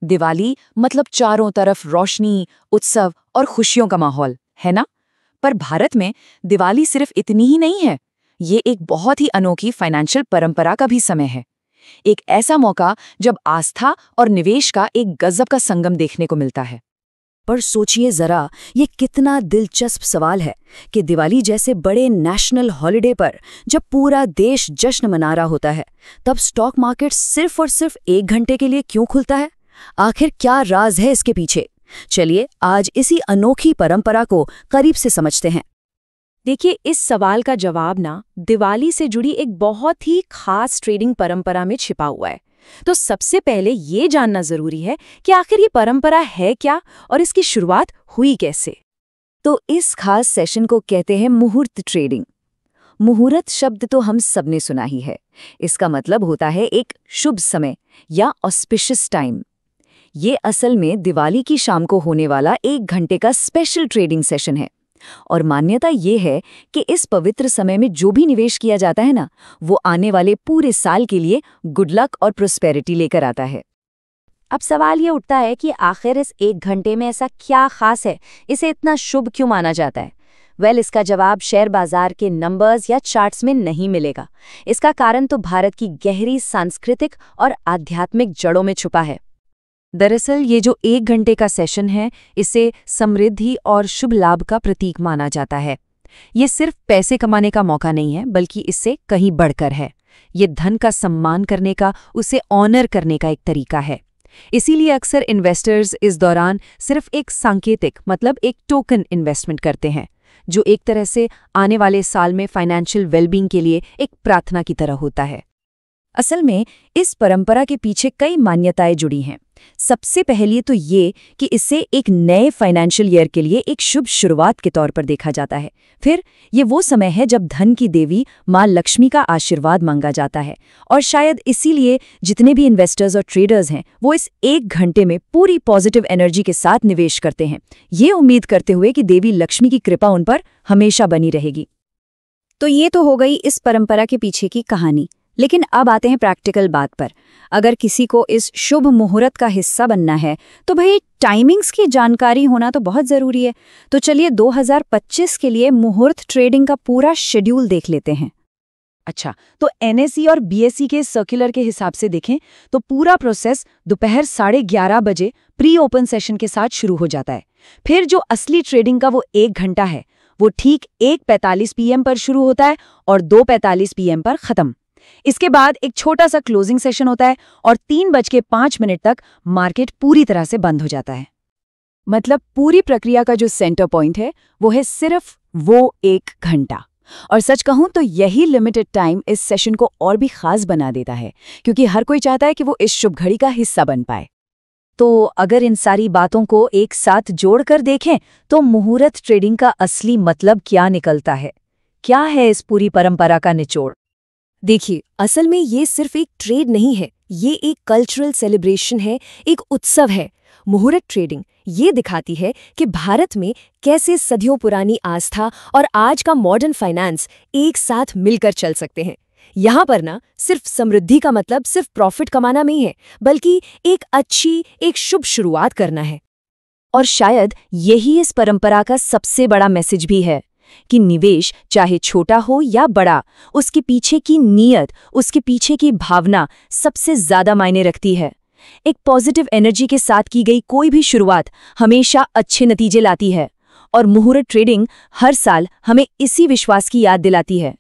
दिवाली मतलब चारों तरफ रोशनी, उत्सव और खुशियों का माहौल, है ना? पर भारत में दिवाली सिर्फ इतनी ही नहीं है। ये एक बहुत ही अनोखी फाइनेंशियल परंपरा का भी समय है। एक ऐसा मौका जब आस्था और निवेश का एक गजब का संगम देखने को मिलता है। पर सोचिए जरा, ये कितना दिलचस्प सवाल है कि दिवाली जैसे बड़े नेशनल हॉलिडे पर जब पूरा देश जश्न मना रहा होता है, तब स्टॉक मार्केट सिर्फ और सिर्फ 1 घंटे के लिए क्यों खुलता है? आखिर क्या राज है इसके पीछे? चलिए आज इसी अनोखी परंपरा को करीब से समझते हैं। देखिए, इस सवाल का जवाब ना दिवाली से जुड़ी एक बहुत ही खास ट्रेडिंग परंपरा में छिपा हुआ है। तो सबसे पहले ये जानना जरूरी है कि आखिर ये परंपरा है क्या और इसकी शुरुआत हुई कैसे। तो इस खास सेशन को कहते हैं मुहूर्त ट्रेडिंग। मुहूर्त शब्द तो हम सबने सुना ही है। इसका मतलब होता है एक शुभ समय या ऑस्पिशियस टाइम। ये असल में दिवाली की शाम को होने वाला 1 घंटे का स्पेशल ट्रेडिंग सेशन है। और मान्यता ये है कि इस पवित्र समय में जो भी निवेश किया जाता है ना, वो आने वाले पूरे साल के लिए गुड लक और प्रोस्पेरिटी लेकर आता है। अब सवाल ये उठता है कि आखिर इस 1 घंटे में ऐसा क्या खास है, इसे इतना शुभ क्यों माना जाता है? इसका जवाब शेयर बाजार के नंबर्स या चार्ट्स में नहीं मिलेगा। इसका कारण तो भारत की गहरी सांस्कृतिक और आध्यात्मिक जड़ों में छुपा है। दरअसल ये जो 1 घंटे का सेशन है, इसे समृद्धि और शुभ लाभ का प्रतीक माना जाता है। ये सिर्फ पैसे कमाने का मौका नहीं है, बल्कि इससे कहीं बढ़कर है। ये धन का सम्मान करने का, उसे ऑनर करने का एक तरीका है। इसीलिए अक्सर इन्वेस्टर्स इस दौरान सिर्फ एक सांकेतिक मतलब एक टोकन इन्वेस्टमेंट करते हैं, जो एक तरह से आने वाले साल में फाइनेंशियल वेलबींग के लिए एक प्रार्थना की तरह होता है। असल में इस परंपरा के पीछे कई मान्यताएं जुड़ी हैं। सबसे पहले तो ये कि इसे एक नए फाइनेंशियल ईयर के लिए एक शुभ शुरुआत के तौर पर देखा जाता है। फिर ये वो समय है जब धन की देवी माँ लक्ष्मी का आशीर्वाद मांगा जाता है, और शायद इसीलिए जितने भी इन्वेस्टर्स और ट्रेडर्स हैं वो इस 1 घंटे में पूरी पॉजिटिव एनर्जी के साथ निवेश करते हैं, ये उम्मीद करते हुए कि देवी लक्ष्मी की कृपा उन पर हमेशा बनी रहेगी। तो ये तो हो गई इस परंपरा के पीछे की कहानी। लेकिन अब आते हैं प्रैक्टिकल बात पर। अगर किसी को इस शुभ मुहूर्त का हिस्सा बनना है तो भाई टाइमिंग्स की जानकारी होना तो बहुत ज़रूरी है। तो चलिए 2025 के लिए मुहूर्त ट्रेडिंग का पूरा शेड्यूल देख लेते हैं। अच्छा, तो NSE और BSE के सर्कुलर के हिसाब से देखें तो पूरा प्रोसेस दोपहर 11:30 बजे प्री ओपन सेशन के साथ शुरू हो जाता है। फिर जो असली ट्रेडिंग का वो 1 घंटा है, वो ठीक 1:45 PM पर शुरू होता है और 2:45 PM पर ख़त्म। इसके बाद एक छोटा सा क्लोजिंग सेशन होता है और 3:05 तक मार्केट पूरी तरह से बंद हो जाता है। मतलब पूरी प्रक्रिया का जो सेंटर पॉइंट है वो है सिर्फ वो 1 घंटा। और सच कहूं तो यही लिमिटेड टाइम इस सेशन को और भी खास बना देता है, क्योंकि हर कोई चाहता है कि वो इस शुभ घड़ी का हिस्सा बन पाए। तो अगर इन सारी बातों को एक साथ जोड़कर देखें तो मुहूर्त ट्रेडिंग का असली मतलब क्या निकलता है? क्या है इस पूरी परंपरा का निचोड़? देखिए, असल में ये सिर्फ एक ट्रेड नहीं है, ये एक कल्चरल सेलिब्रेशन है, एक उत्सव है। मुहूर्त ट्रेडिंग ये दिखाती है कि भारत में कैसे सदियों पुरानी आस्था और आज का मॉडर्न फाइनेंस एक साथ मिलकर चल सकते हैं। यहाँ पर ना सिर्फ समृद्धि का मतलब सिर्फ प्रॉफिट कमाना नहीं है, बल्कि एक शुभ शुरुआत करना है। और शायद यही इस परंपरा का सबसे बड़ा मैसेज भी है कि निवेश चाहे छोटा हो या बड़ा, उसके पीछे की नीयत, उसके पीछे की भावना सबसे ज्यादा मायने रखती है। एक पॉजिटिव एनर्जी के साथ की गई कोई भी शुरुआत हमेशा अच्छे नतीजे लाती है, और मुहूर्त ट्रेडिंग हर साल हमें इसी विश्वास की याद दिलाती है।